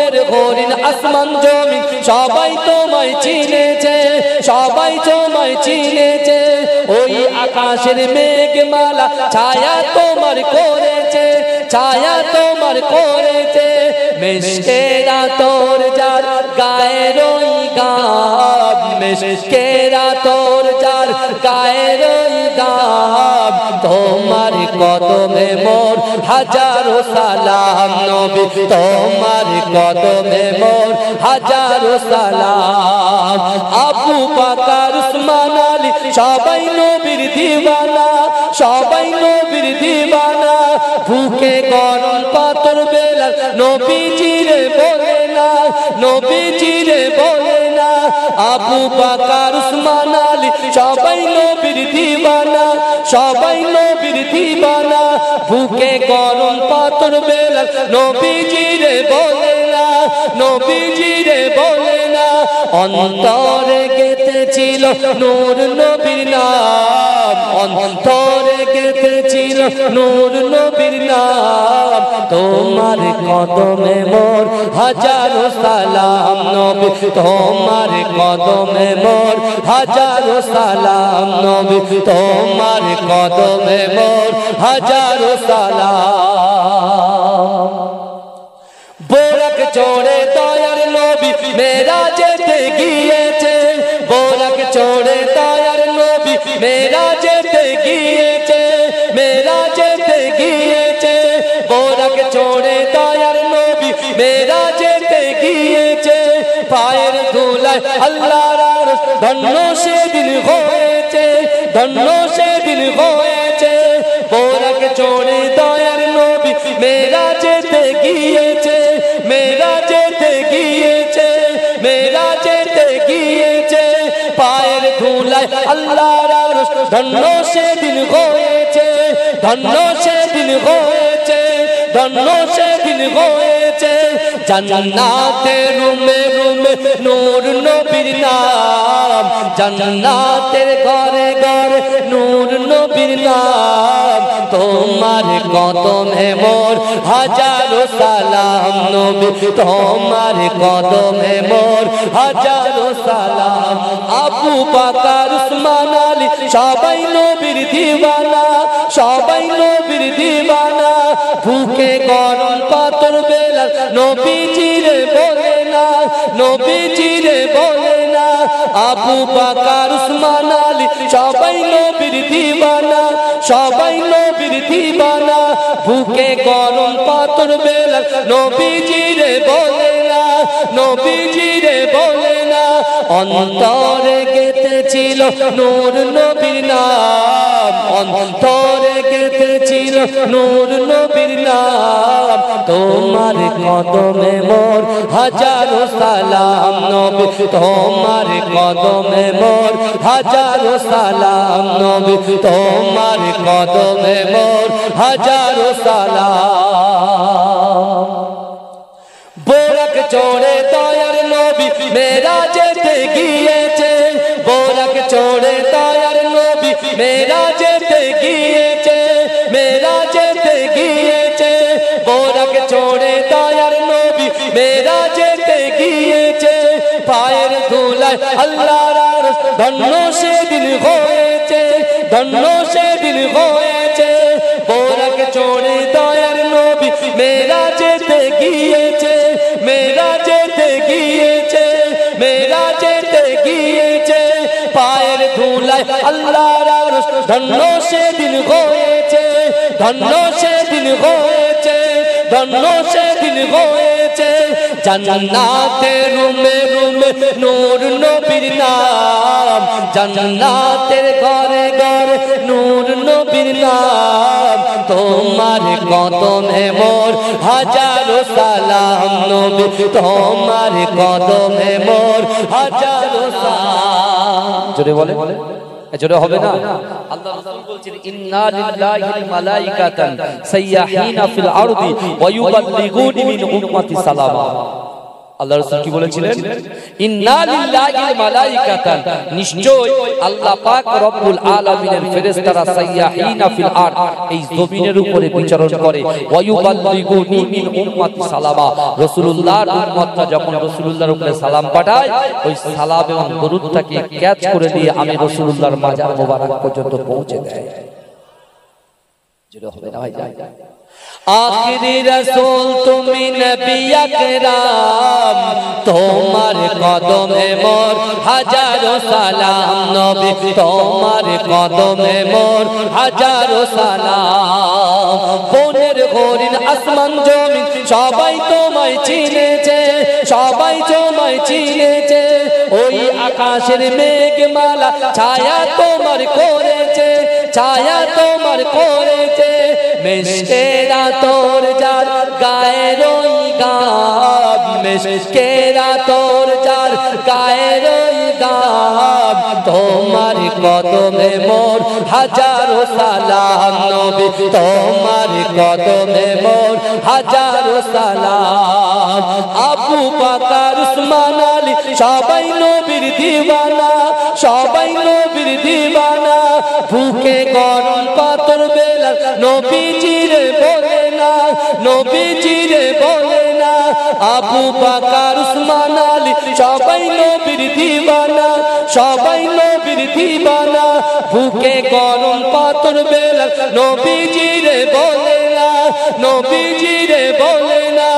বনের হরিণ আসমান জমিন সবাই তোমায় চিনেছে, সবাই তোমায় চিনেছে। ওই আকাশের মেঘমালা ছায়া তোমার করেছে, ছায়া তোমার করেছে। মিশকেরা তোর যার গায়ের ওই গাব, মিশকেরা তোর যার গায়ের ওই গাব। তোমার কদমে মোর হাজারো সালাম নবী, তোমার কদমে মোর হাজারো সালাম। আবু বকর উসমান আলী সবাই নবীর দিওয়ানা, সবাই নবীর দিওয়ানা। বুকে গরম পাথর বেলাল নবীজিরে বলে না, নবীজিরে বলে না। আবু বকর উসমান আলী সবাই নবীর দিওয়ানা, সবাই নবীর দিওয়ানা। বুকে গরম পাথর বেলাল নবীজিরে বলে না, নবীজিরে বলে না। অন্তরে গেঁথেছিল নূর নবীর নাম, অন্তরে গেঁথেছিল নূর নবীর নাম। তোমার কদমে মোর হাজারো সালাম নবী, তোমার কদমে মোর হাজারো সালাম নবী, তোমার কদমে মোর হাজারো সালাম। বোরাক চড়ে দয়ার নবী মেরাজেতে গিয়েছে, বোরাক চড়ে দয়ার নবী মেরাজেতে গিয়েছে, মেরাজেতে গিয়েছে। বোরাক চড়ে দয়ার নবী মেরাজেতে গিয়েছে। পায়ের ধুলায় আল্লাহর আরশ ধন্য সেদিন হয়েছে, ধন্য সেদিন হয়েছে। বোরাক চড়ে দয়ার নবী মেরাজেতে গিয়েছে, মেরাজেতে গিয়েছে, মেরাজেতে গিয়েছে। পায়ের ধুলায় আল্লাহর আরশ ধন্য সেদিন হয়েছে, ধন্য সেদিন হয়েছে, ধন্য সেদিন হয়েছে। জান্নাতের রুমে রুমে নূর নবীর নাম, জান্নাতের ঘরে ঘরে নূর নবীর নাম। তোমার কদমে মোর হাজারো সালাম নবী, তোমার কদমে মোর হাজারো সালাম। আবু বকর উসমান আলী সবাই নবীর দিওয়ানা, সবাই নবীর দিওয়ানা। বুকে গরম পাথর বেলাল নবীজিরে বলে না, নবীজিরে বলে না। আবু বকর উসমান আলী সবাই নবীর দিওয়ানা, সবাই নবীর দিওয়ানা। বুকে গরম পাথর বেলাল নবীজিরে বলে না, নবীজিরে বলে না। অন্তরে গেঁথেছিল নূর নবীর নাম, অন্তরে গেঁথেছিল নূর নবীর নাম। তোমার কদমে মোর হাজারো সালাম নবী, তোমার কদমে মোর হাজারো সালাম নবী, তোমার কদমে মোর হাজারো সালাম। বোরাক চড়ে দয়ার নবী মেরাজেতে গিয়েছে, বোরাক চড়ে দয়ার নবী মেরাজেতে গিয়েছে, মেরাজেতে গিয়েছে। বোরাক চড়ে দয়ার নবী মেরাজেতে গিয়েছে। পায়ের ধুলায় আল্লাহর আরশ ধন্য সেদিন হয়েছে, ধন্য সেদিন হয়েছে। বোরাক চড়ে দয়ার নবী মেরাজেতে গিয়েছে, মেরাজেতে গিয়েছে, মেরাজেতে গিয়েছে। পায়ের ধুলায় আল্লাহর আরশ ধন্য সেদিন হয়েছে, ধন্য সেদিন হয়েছে, ধন্য সেদিন হয়েছে। জান্নাতের রুমে রুমে নূর নবীর নাম, জান্নাতের ঘরে ঘরে নূর নবীর নাম। তোমার কদমে মোর হাজারো সালাম নবী, তোমার কদমে মোর হাজারো সালাম। জোরে বলে, জোরে হবে না? আল্লাহ রাসূল বলছেন ইন্না লিল্লাহি মালাইকাতান সাইয়াহিনা ফিল আরদি ওয়া ইউবাল্লিগুনি মিন উম্মতি সালামা। আল্লাহ রাসূল কি বলেছিলেন? ইন্না লিল্লাহি মালাইকাতান, নিশ্চয় আল্লাহ পাক রব্বুল আলামিনের ফেরেশতারা সাইয়াহিনা ফিল আরদ, এই জমিনের উপরে বিচরণ করে। ওয়া ইউবাল্লিগুনি মিন উম্মতি সালামা, রাসূলুল্লাহর উম্মতরা যখন রাসূলুল্লাহর উপরে সালাম পাঠায়, ওই সালাম এবং দরুদটাকে ক্যাচ করে দিয়ে আমি রাসূলুল্লাহর মাজার মোবারক পর্যন্ত পৌঁছে দেয়। যেটা হবে না ভাই, যায় आखिरी रसूल तुमी नबी अकराम, तुम्हारे कदमे मोर हजारों सलाम। नबी तुम्हारे कदमे मोर हजारों सलाम। बोनेर गोरिन आसमान जमीन सबाई तोमाय चिनेছে, सबाई तोमाय चिनेছে। ওই আকাশের মেঘমালা ছায়া তোমার করেছে, ছায়া তোমার করেছে। মেশকেরা তোর যার গায়ের ওই গাব, মেশকেরা তোর যার গায়ের ওই গাব। তোমার কদমে মোর হাজারো সালাম। নবী তোমার কদমে মোর হাজারো সালাম। আবু বকর উসমান আলী সবাই নবীর দিওয়ানা, সবাই নবীর দিওয়ানা। ভুকে গরম পাথর বেলা নবীজিরে বলে না, নবীজিরে বলে না। আবু বকর উসমান আলী সবাই নবীর দিওয়ানা, সবাই নবীর দিওয়ানা। ভুকে গরম পাথর বেলা নবীজিরে বলে না, নবীজিরে বলে না।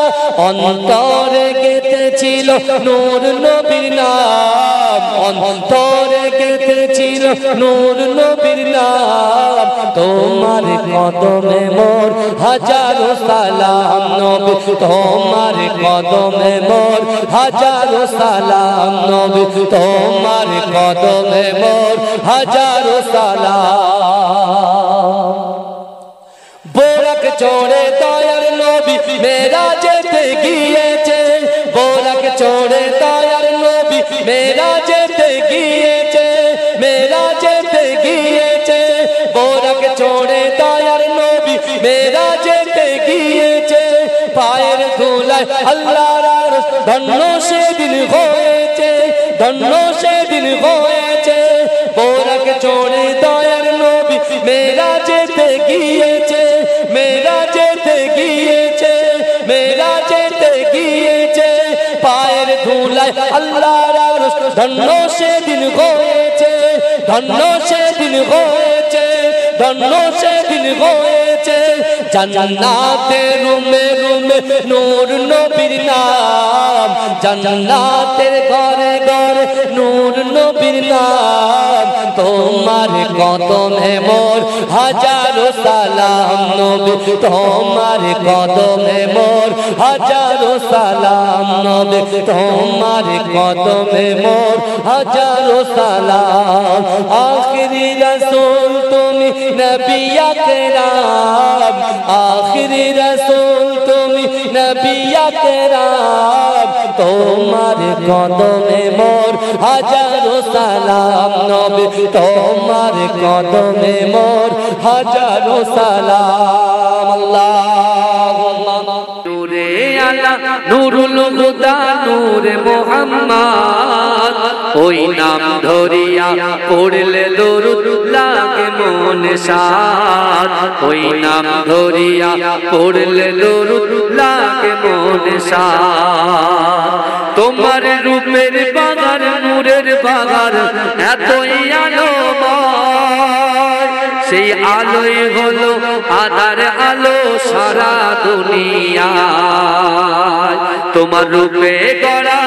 অন্তরে গেঁথেছিল নূর নবীর নাম, অন্তরে গেঁথেছিল নূর নবীর নাম। তোমার কদমে মোর হাজারো সালাম। নবী তোমার কদমে মোর হাজারো সালাম। নবী তোমার কদমে মোর হাজারো সালাম। বোরাক চড়ে দয়ার নবী মেরাজেতে গিয়েছে, বোরাক চড়ে দয়ার নবী মেরাজেতে গিয়েছে, মেরাজেতে গিয়েছে। বোরাক চড়ে দয়ার নবী মেরাজেতে গিয়েছে। পায়ের ধুলায় আল্লাহর আরশ ধন্য সেদিন হয়েছে, ধন্য সেদিন হয়েছে। বোরাক চড়ে দয়ার নবী মেরাজেতে গিয়েছে, মেরাজেতে গিয়েছে, মেরাজেতে গিয়েছে। পায়ের ধুলায় আল্লাহর আরশ ধন্য সেদিন হয়েছে, ধন্য সেদিন হয়েছে, ধন্য সেদিন হয়েছে। জান্নাতের রুমে রুমে নূর নবীর নাম, জান্নাতের ঘরে ঘরে নূর নবীর নাম। তোমার কদমে মোর হাজারো সালাম। নবী তোমার কদমে মোর হাজারো সালাম। নবী তোমার কদমে মোর হাজারো সালাম। আখিরি রাসূল তুমি নবী আকরাম, আখিরি রাসূল তুমি নবী আকরাম। তোমার কদমে মোর হাজারো সালাম। নবী তোমার কদমে মোর হাজারো সালাম। আল্লাহুম্মা নূরে আলা নূরুল হুদা নূরে মুহাম্মদ, ওই নাম ধরিয়া পড়লে দরুদ লাগে মনে সাদ। ওই নাম ধরিয়া পড়লে দরুদ লাগে মনে সাদ। তোমার রূপের বাগান নূরের বাগান এতই আলোময়, সেই আলোই হলো আধার আলো সারা দুনিয়ায়। তোমার রূপে গড়া,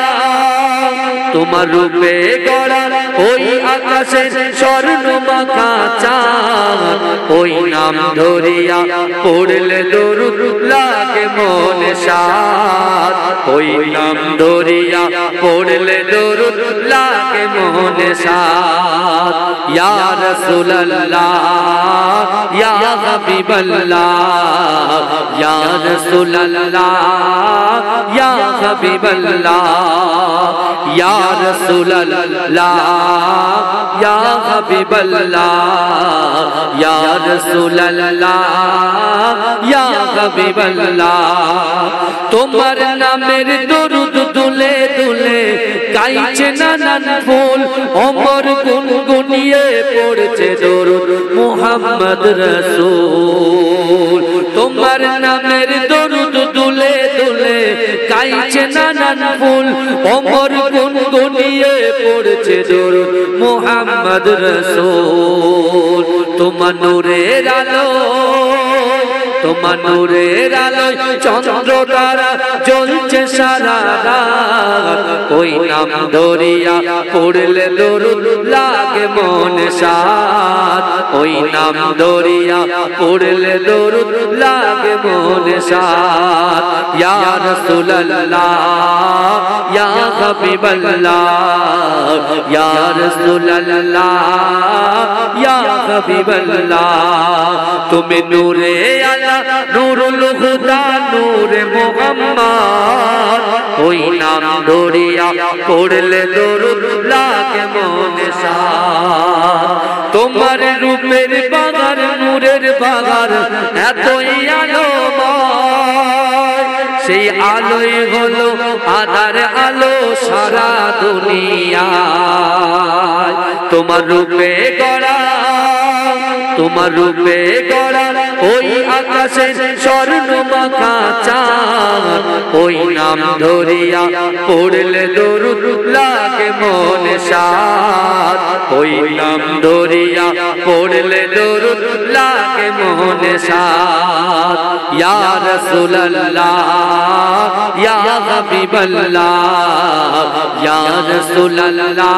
তোমার রূপে গড়া ওই আকাশের স্বর্ণ মাখা চাঁদ। ওই নাম ধরিয়া পড়লে দরুদ লাগে মনে সাদ। ওই নাম ধরিয়া পড়লে দরুদ লাগে মনে সাদ। ইয়া রাসূলুল্লাহ ইয়া হাবিবাল্লাহ, ইয়া রাসূলুল্লাহ ইয়া হাবিবাল্লাহ, ইয়া রাসূলুল্লাহ ইয়া হাবিবাল্লাহ ইয়া রাসূলুল্লাহ ইয়া হাবিবাল্লাহ তোমার নামের দরুদ দুলে দুলে গাইছে নানান ফুল ওমর গুনগুনিয়ে পড়ছে দরুদ মুহাম্মদ রাসূল তোমার নামের দরুদ দুলে দুলে গাইছে নানান ফুল ওমর গুনগুনিয়ে পড়ছে দরুদ মুহাম্মদ রাসূল তোমার নূরের আলো তোমার নূরের আলোয় চন্দ্র তারা জ্বলছে সারা রাত ওই নাম ধরিয়া পড়লে দরুদ লাগে মনে সাত ওই নাম ধরিয়া পড়লে দরুদ লাগে মনে সাত ইয়া রাসূলুল্লাহ ইয়া হাবিবাল্লাহ ইয়া রাসূলুল্লাহ ইয়া হাবিবাল্লাহ তুমি নূরে আলা নূরুল হুদা নূরে মুহাম্মদ ওই নাম ধরিয়া পড়লে দরুদ লাগে মনে সাত তোমার রূপের বাগার নূরের বাগার এতই আলোময় সেই আলোই হলো আধার আলো সারা দুনিয়ায় তোমার রূপে গড়া তোমার রূপে গড়া ওই আকাশে স্বর্ণ মাখা চাঁদ ওই নাম ধরিয়া পড়লে দরুদ লাগে মনে সাত ওই নাম ধরিয়া পড়লে দরুদ লাগে মনে সাত ইয়া রাসূলুল্লাহ ইয়া হাবিবাল্লাহ ইয়া রাসূলুল্লাহ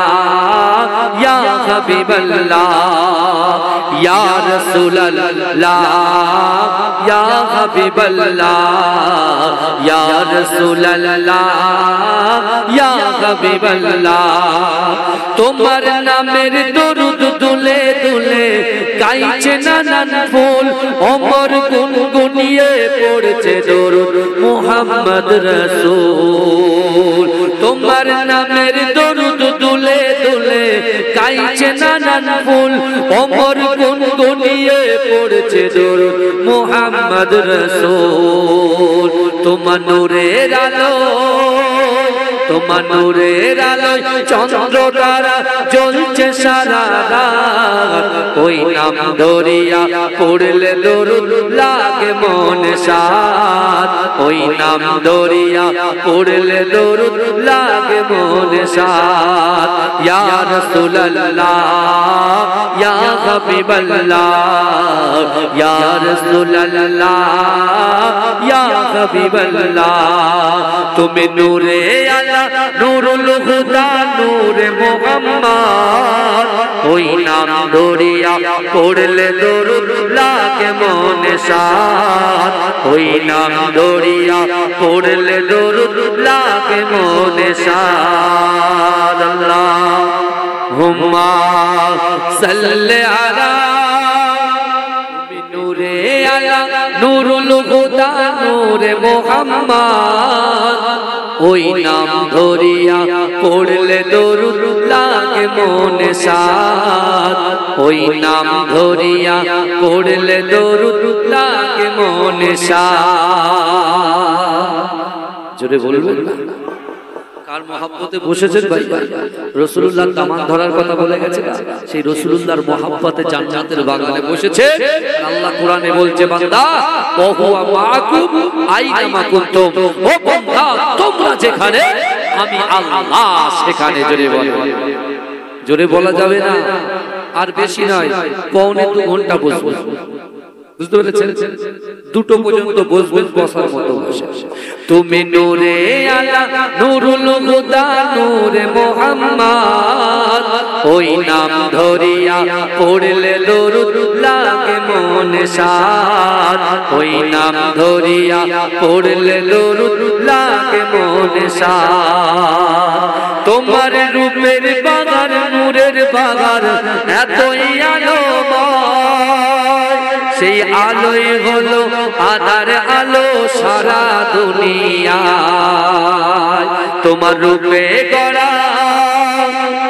ইয়া হাবিবাল্লাহ ইয়া রাসূলুল্লাহ ইয়া হাবিবাল্লাহ ইয়া রাসূলুল্লাহ ইয়া হাবিবাল্লাহ তোমার নামের দরুদ দুলে দুলে গাইছে নানান ফুল ওমর গুনগুনিয়ে পড়ছে দরুদ মুহাম্মদ রাসূল তোমার নামের দরুদ দুলে দুলে গাইছে নানান ফুল ওমর গুনগুনিয়ে পড়ছে দরুদ মুহাম্মদ রাসূল তোমার নূরের আলো তোমার নূরের আলোয় চন্দ্র তারা জ্বলছে সারা রাত ওই নাম ধরিয়া পড়লে দরুদ লাগে মনে সাত ওই নাম ধরিয়া পড়লে দরুদ লাগে মনে সাত ইয়া রাসূলুল্লাহ ইয়া হাবিবাল্লাহ ইয়া রাসূলুল্লাহ ইয়া হাবিবাল্লাহ তুমি নূরে আলা নূরুল হুদা নূরে মুহাম্মদ ওই নাম ধরিয়া পড়লে দরুদ লাগে মনে সাত ওই নাম ধরিয়া পড়লে দরুদ লাগে মনে সাত আল্লাহুম্মা সাল্লি আলা নূরে আলা নূরুল হুদা নূরে মুহাম্মদ ওই নাম ধরিয়া পড়লে দরুদ লাগে মনে সাত ওই নাম ধরিয়া পড়লে দরুদ লাগে মনে সাত জোরে বলবেন না কার মহব্বতে বসেছেন ভাই রাসূলুল্লাহর দামান ধরার কথা বলে গেছে সেই রাসূলুল্লাহর মহব্বতে জান্নাতের বাগানে বসেছে আল্লাহ কোরআনে বলছে বান্দা ওয়া হুয়া মাআকুম আইনামা কুনতুম ও বান্দা তোমরা যেখানে আমি আল্লাহ সেখানে জোরে বলা যাবে না আর বেশি নয় পৌনে 2 ঘন্টা বসবো বুঝতে পেরেছেন দুটো পর্যন্ত বসবেন বসার মতো বসে তুমি নূরে আলা নূরুল হুদা নূরে মুহাম্মদ ওই নাম ধরিয়া পড়লে দরুদ লাগে মনে সাত ওই নাম ধরিয়া পড়লে দরুদ লাগে মনে সাত তোমার রূপের বাগান নূরের বাগান এতই আলোময় সেই আলোই হলো আধার আলো সারা দুনিয়ায় তোমার রূপে গড়া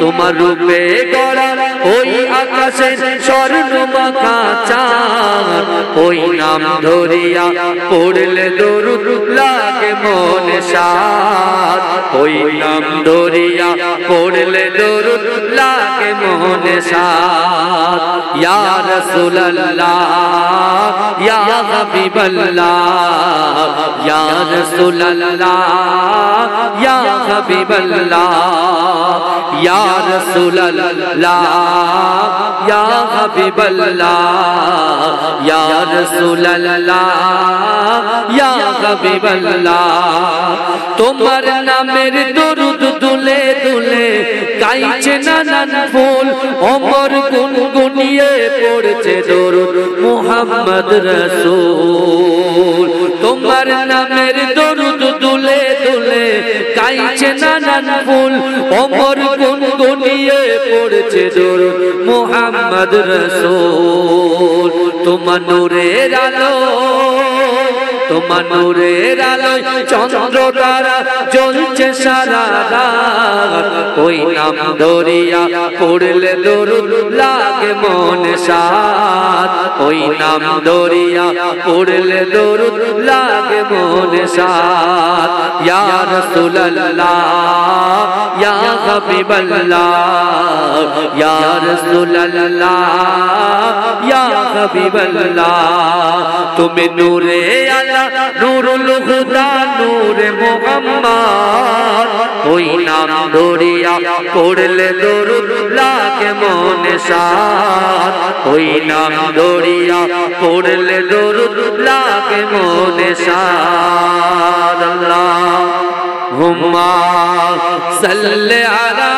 তোমার রূপে গড়া ওই আকাশের স্বর্ণ মাখা চাঁদ ওই নাম ধরিয়া পড়লে দরুদ লাগে মনে সাদ ওই নাম ধরিয়া পড়লে দরুদ লাগে মনে সাদ ইয়া রাসূলুল্লাহ ইয়া হাবিবাল্লাহ ইয়া রাসূলুল্লাহ ইয়া হাবিবাল্লাহ ইয়া রাসূলুল্লাহ ইয়া হাবিবাল্লাহ ইয়া রাসূলুল্লাহ ইয়া হাবিবাল্লাহ তোমার নামের দরুদ দুলে দুলে গাইছে নানান ফুল ওমর গুনগুনিয়ে পড়ছে দরুদ মুহাম্মদ রাসূল তোমার নামের দরুদ দুলে দুলে গাইছে নানান ফুল ওমর গুনগুনিয়ে পড়ছে দরুদ মুহাম্মদ রাসূল তোমার নূরের আলো তোমার নূরের আলোয় চন্দ্র তারা জ্বলছে সারা রাত ওই নাম ধরিয়া পড়লে দরুদ লাগে মনে সাদ ওই নাম ধরিয়া পড়লে দরুদ লাগে মনে সাদ ইয়া রাসূলুল্লাহ ইয়া হাবিবাল্লাহ ইয়া রাসূলুল্লাহ ইয়া হাবিবাল্লাহ তুমি নূরে আলা নূরুল হুদা নূরে মুহাম্মদ ওই নাম ধরিয়া পড়লে দরুদ লাগে মনে সাদ ওই নাম ধরিয়া পড়লে দরুদ লাগে মনে সাদ আল্লাহুম্মা সাল্লি আলা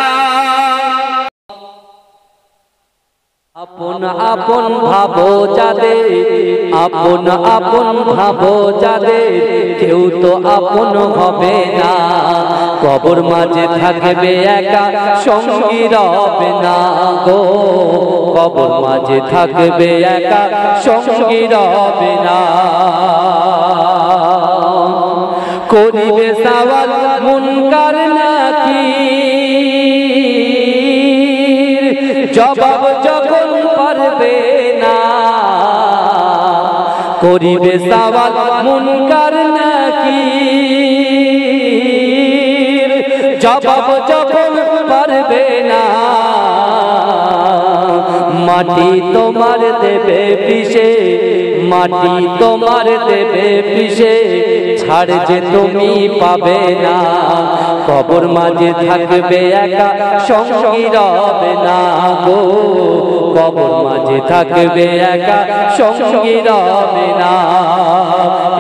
আপন আপন ভাবো যাদের আপন আপন ভাবো যাদের কেউ তো আপন হবে না কবর মাঝে থাকবে একা সঙ্গী রবে না গো কবর মাঝে থাকবে একা সঙ্গী রবে না করিবে সওয়াল মুনকার নাকির জবাব যখন পারবে না করিবে সওয়াল মুনকার নাকির জবাব যখন পারবে না মাটি তোমার দেবে পিষে মাটি তোমার দেবে পিষে ছাড় যে তুমি পাবে না কবর মাঝে থাকবে একা সঙ্গী রবে না গো কবর মাঝে থাকবে একা সঙ্গী রবে না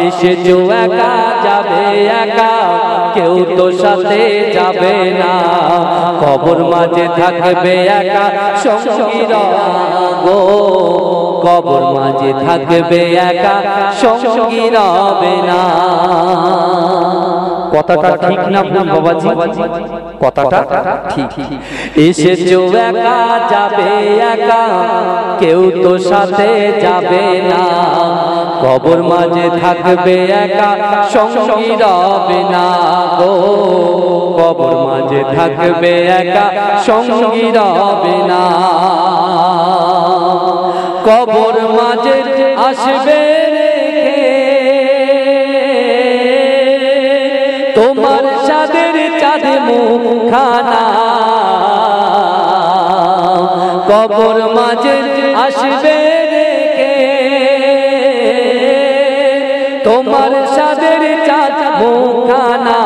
এসে যে একা যাবে একা কেউ তো সাথে যাবে না কবর মাঝে থাকবে একা সঙ্গী গো কবর মাঝে থাকবে একা সঙ্গী রবে না কথাটা ঠিক না ভুল বাবাজি কথাটা ঠিক এসেছো একা যাবে একা কেউ তো সাথে যাবে না কবর মাঝে থাকবে একা সঙ্গী রবে না গো কবর মাঝে থাকবে একা সঙ্গী রবে না কবর মাঝে আসবে তোমার চাঁদের চাঁদ মুখখানা কবর মাঝে আসবে রেখে তোমার চাঁদের চাঁদ মুখখানা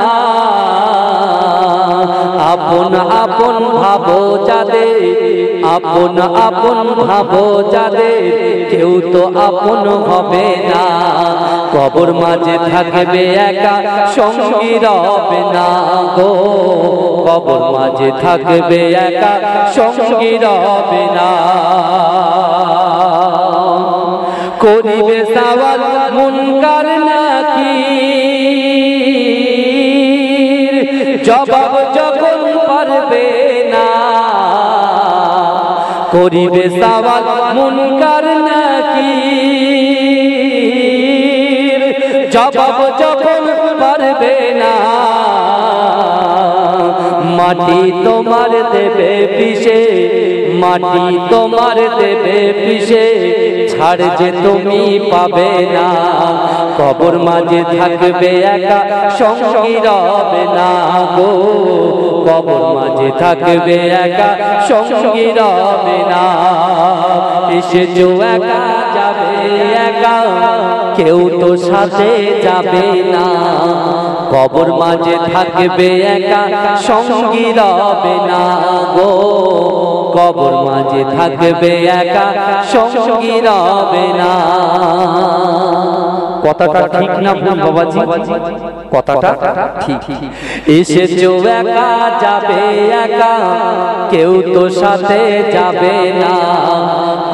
আপন আপন ভাবো যাদের আপন আপন ভাবো যাদের কেউ তো আপন হবে না কবর মাঝে থাকবে একা সঙ্গী রবে না গো কবর মাঝে থাকবে একা সঙ্গী রবে না করিবে সওয়াল মুনকার নাকির জবাব যখন পারবে না করিবে সওয়াল মুনকার নাকির জবাব যখন পারবে না মাটি তোমার দেবে পিষে, মাটি তোমার দেবে পিষে, ছাড় যে তুমি পাবে না। কবর মাঝে থাকবে একা, সঙ্গী রবে না গো। কবর মাঝে থাকবে একা, সঙ্গী রবে না। এসেছো একা, যাবে একা, কেউ তো সাথে যাবে না। কবর মাঝে থাকবে একা, সঙ্গী রবে না গো। কবর মাঝে থাকবে একা, সঙ্গী রবে না। কথাটা ঠিক না ভুল বাবাজি? কথাটা ঠিক। এসেছো একা, যাবে একা, কেউ তো সাথে যাবে না।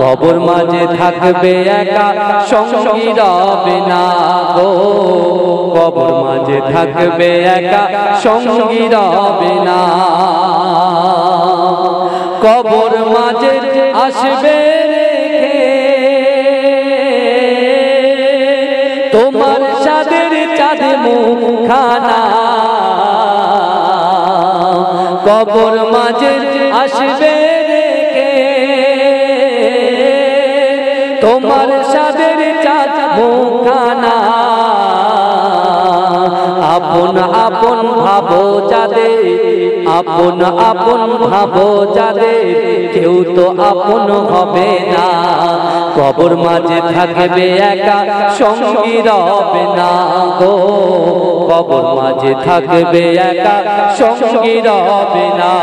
কবর মাঝে থাকবে একা, সঙ্গী রবে না গো। কবর মাঝে থাকবে একা, সঙ্গী রবে না। কবর মাঝে আসবে রেখে তোমার সাদের চাঁদ মুখখানা। কবর মাঝে আসবে রেখে তোমার সাদের চাঁদ মুখখানা। আপন আপন ভাবো যাদের, আপন আপন ভাবো যাদের, কেউ তো আপন হবে না। কবর মাঝে থাকবে একা, সঙ্গী রবে না গো। কবর মাঝে থাকবে একা, সঙ্গী রবে না।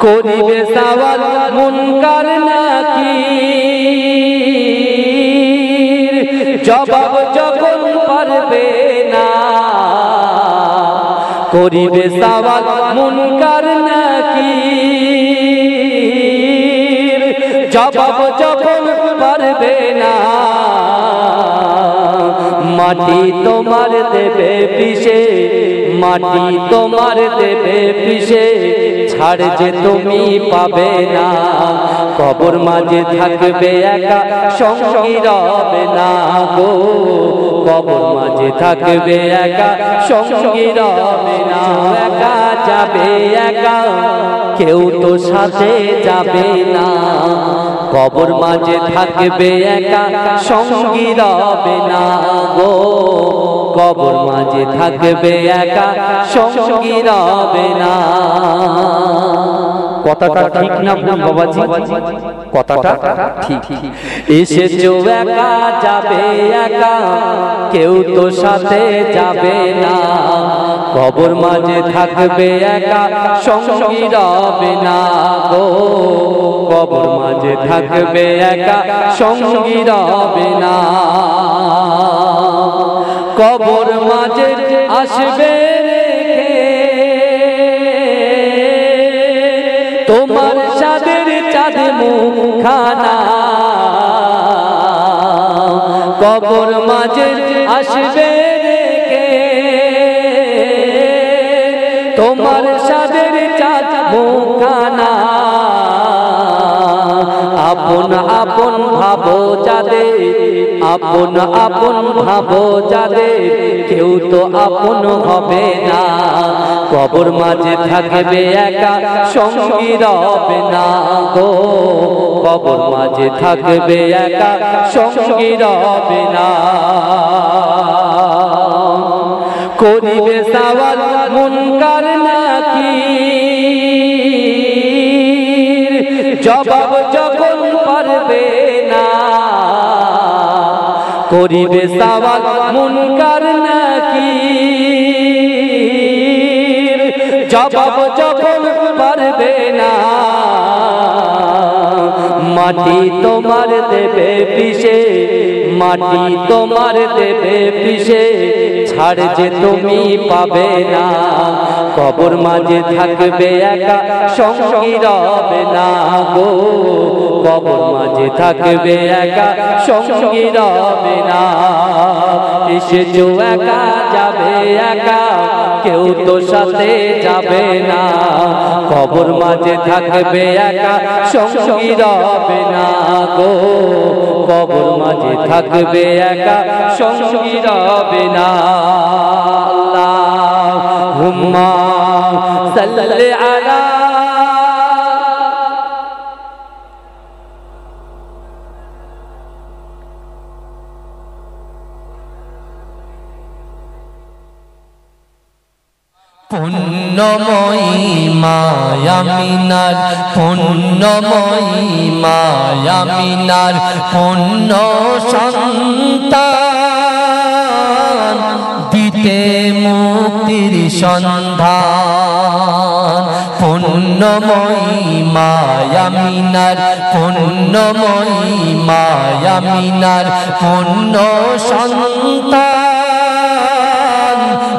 করিবে সওয়াল মুনকার নাকির, জবাব যখন পারবে না। করিবে সওয়াল মুনকার নাকির, জবাব যখন পারবে না। মাটি তোমার দেবে পিষে, মাটি তোমার দেবে পিষে, ছাড় যে তুমি পাবে না। কবর মাঝে থাকবে একা, সঙ্গী রবে না গো। কবর মাঝে থাকবে একা, সঙ্গী রবে না। একা যাবে একা, কেউ তো সাথে যাবে না। কবর মাঝে থাকবে একা, সঙ্গী রবে না গো। কবর মাঝে থাকবে একা, সঙ্গী রবে না। কথাটা ঠিক না ভুল বাবাজি? কথাটা ঠিক। এসেছো একা, যাবে একা, কেউ তো সাথে যাবে না। কবর মাঝে থাকবে একা, সঙ্গী রবে না গো। কবর মাঝে থাকবে একা, সঙ্গী রবে না। কবর মাঝে আসবে রেখে তোমার সাদের চাঁদ মুখখানা। কবর মাঝে আসবে রেখে তোমার সাদের চাঁদ মুখখানা। আপন আপন ভাবো যাদের, আপন আপন ভাবো যাদের, কেউ তো আপন হবে না। কবর মাঝে থাকবে একা, সঙ্গী রবে না গো। কবর মাঝে থাকবে একা, সঙ্গী রবে না। করিবে সওয়াল মুনকার নাকির, জবাব যখন পারবে না। করিবে সওয়াল মুনকার নাকির, জবাব যখন পারবে না। মাটি তোমার দেবে পিষে, মাটি তোমার দেবে পিষে, ছাড় যে তুমি পাবে না। কবর মাঝে থাকবে একা, সঙ্গী রবে না গো। কবর মাঝে থাকবে একা, সঙ্গী রবে না। এসেছো একা, যাবে একা, কেউ তো সাথে যাবে না। কবর মাঝে থাকবে একা, সঙ্গী রবে না গো। কবর মাঝে থাকবে একা, সঙ্গী রবে না। আল্লাহুম্মা সাল্লি আলা পুণ্যময়ী মায়ামিনার পুণ্যময়ী মায়ামিনার পুণ্য সন্তান দিতে মুক্তির সন্ধান পুণ্যময়ী মায়ামিনার পুণ্যময়ী মায়ামিনার পুণ্য সন্তান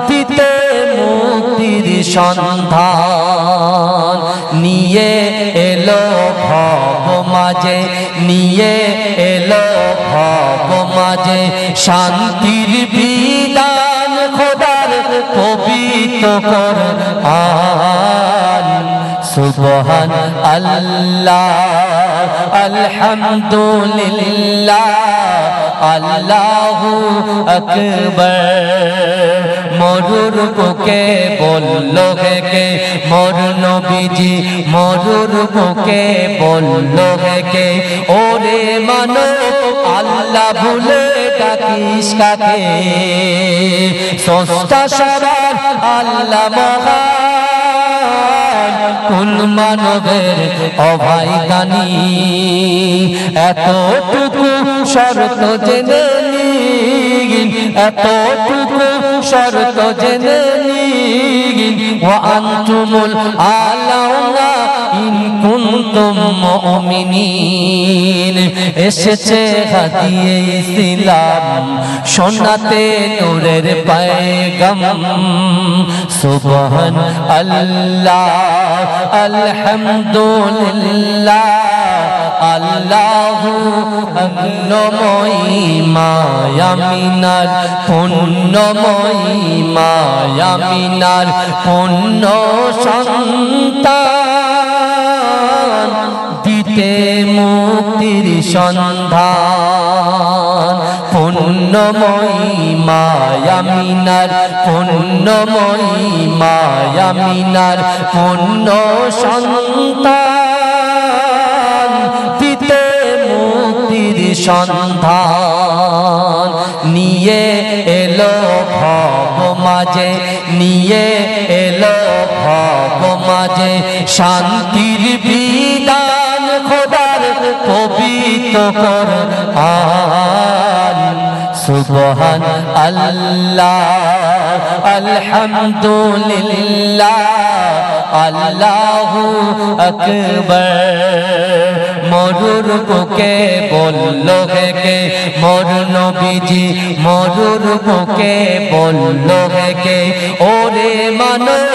দিতে মুক্তির সন্ধান নিয়ে এলো ভব মাঝে নিয়ে এলো ভব মাঝে শান্তির বিধান খোদার পবিত্র কোরআন সুবহান আল্লাহ আলহামদুলিল্লাহ আল্লাহু আকবার মরুর বুকে বলল কে মোর নবীজি মরুর বুকে বলল কে ওরে মানব আল্লাহ ভুলে ডাকিস কাকে সস্তা সবার আল্লাহ মহান কোন মানবের অভাই গানি এতটুকু শর্ত জেনে নিন এতটুকু শর্ত জেনে নিন ওয়া আনতুমুল আলাউনা ইন কুনতুম মুমিনিন এসেছে হাদিয়ে ইসলাম শোনাতে নূরের পয়গাম সুবহান আল্লাহ আলহামদুলিল্লাহ আল্লাহু পুণ্যময়ী মায়ামিনার পুণ্যময়ী মায়ামিনার পুণ্য সন্তান দিতে মুক্তির সন্ধান পুণ্যময়ী মায়ামিনার পুণ্যময়ী মায়ামিনার পুণ্য সন্তান দিতে মুক্তির সন্ধান নিয়ে এলো ভব মাঝে নিয়ে এলো ভব মাঝে শান্তির বিধান খোদার পবিত্র কোরআন সুবহান আল্লাহ আলহামদুলিল্লাহ আল্লাহু আকবার মরুর বুকে বলল কে মোর নবীজি মরুর বুকে বলল কে ওরে মানব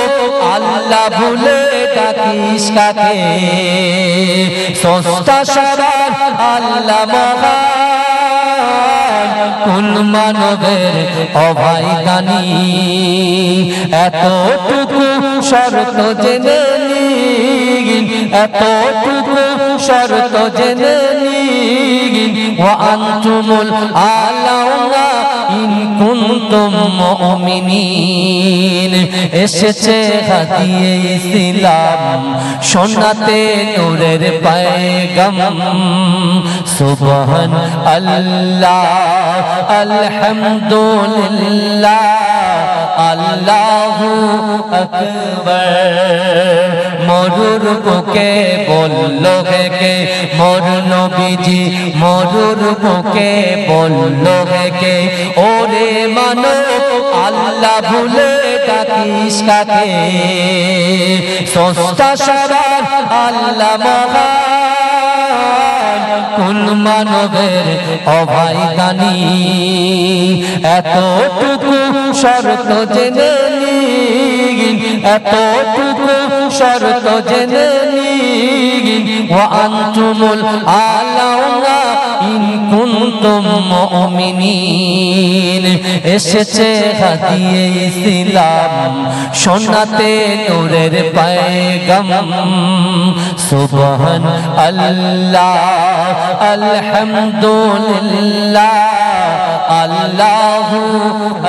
আল্লাহ ভুলে ডাকিস কাকে সস্তা সবার আল্লাহ মহান কোন মানবের অভাই গানি এতটুকু শর্ত জেনে নিন এতটুকু শর্ত জেনে নিন ওয়া আনতুমুল আলাউনা ইন কুনতুম মুমিনিন এসেছে হাদিয়ে ইসলাম শোনাতে নূরের পয়গাম সুবহান আল্লাহ আলহামদুলিল্লাহ আল্লাহু আকবার মরুর বুকে বলল কে মোর নবীজি মরুর বুকে বলল কে ওরে মানব আল্লাহ ভুলে ডাকিস কাকে সস্তা সবার আল্লাহ মহান কোন মানবের অভাই গানি এতটুকু শর্ত জেনে নিন এতটুকু শর্ত জেনে নিন ওয়া আনতুমুল আলাউনা ইন কুনতুম মুমিনিন এসেছে হাদিয়ে ইসলাম শোনাতে নূরের পয়গাম সুবহান আল্লাহ আলহামদুলিল্লাহ আল্লাহু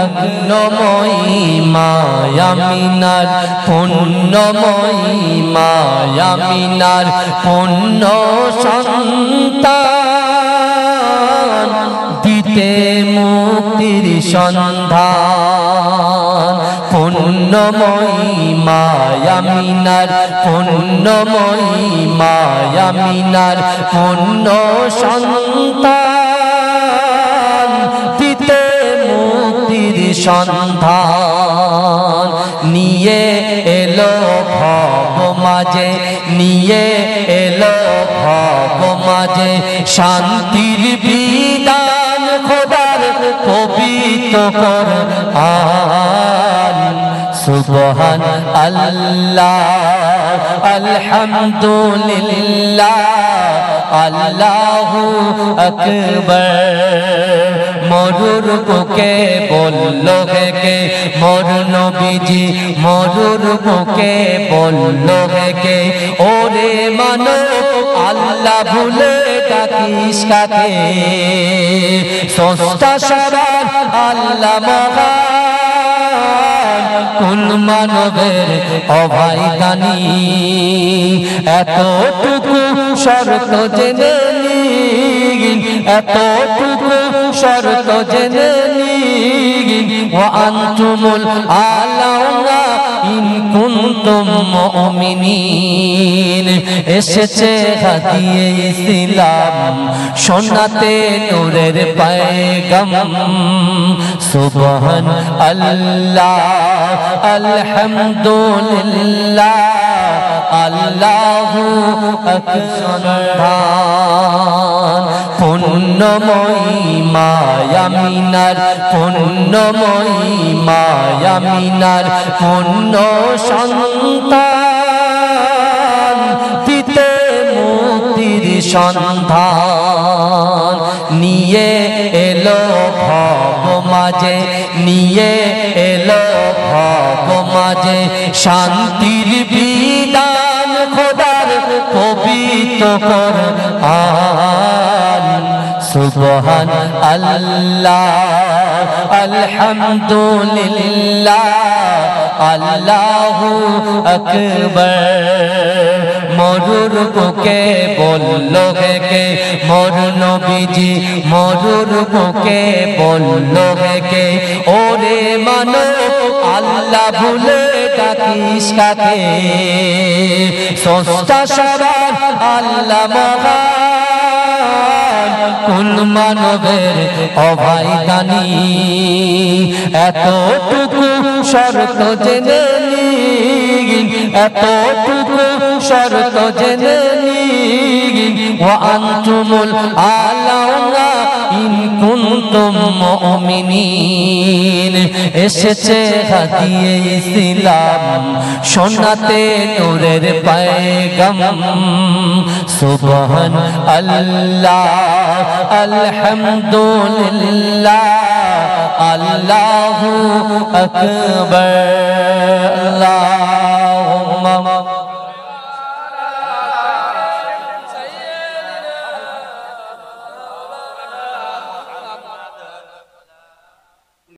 আকবরময়ী মায়ামিনার পুণ্যময়ী মায়ামিনার পুণ্য সন্তান দিতে মুক্তির সন্ধান পুণ্যময়ী মায়ামিনার পুণ্যময়ী মায়ামিনার পুণ্য সন্তান দিতে মুক্তির সন্ধান নিয়ে এলো ভব মাঝে নিয়ে এলো ভব মাঝে শান্তির বিধান খোদার পবিত্র কোরআন সুবহান আল্লাহ আলহামদুলিল্লাহ আল্লাহু আকবার মরুর বুকে বললো কে মোর নবীজি মরুর বুকে বললো কে ওরে মানব আল্লাহ ভুলে ডাকিস কাকে সস্তা সবার আল্লাহ মহান কোন মানবের অভাই দানি এতটুকু শর্ত জেনে নিন এতটুকু শর্ত জেনে নিন ওয়া আনতুমুল আলাউনা ইন কুনতুম মুমিনিন এসেছে হাদিয়ে ইসলাম শোনাতে নূরের পয়গাম সুবহান আল্লাহ আলহামদুলিল্লাহ আল্লাহু আকবার পুণ্যময়ী মায়ামিনার পুণ্যময়ী মায়ামিনার পুণ্য সন্তান দিতে মুক্তির সন্ধান নিয়ে এলো ভব মাঝে নিয়ে এলো ভব মাঝে শান্তির বিধান খোদার পবিত্র কোরআন সুবহান আল্লাহ আলহামদুলিল্লাহ আল্লাহু আকবার মরুর বুকে বললো কে মোর নবীজি মরুর বুকে বললো কে ওরে মানব আল্লাহ ভুলে ডাকিস কাকে সস্তা সবার আল্লাহ মহান কোন মানবের অভাই দানি এতটুকু শর্ত জেনে নিন এতটুকু শর্ত জেনে নিন ওয়া আনতুমুল আলাউনা ইন কুনতুম মুমিনিন এসেছে হাদিয়ে ইসলাম শোনাতে নূরের পয়গাম সুবহান আল্লাহ আলহামদুলিল্লাহ আল্লাহু আকবার আল্লাহুম্মা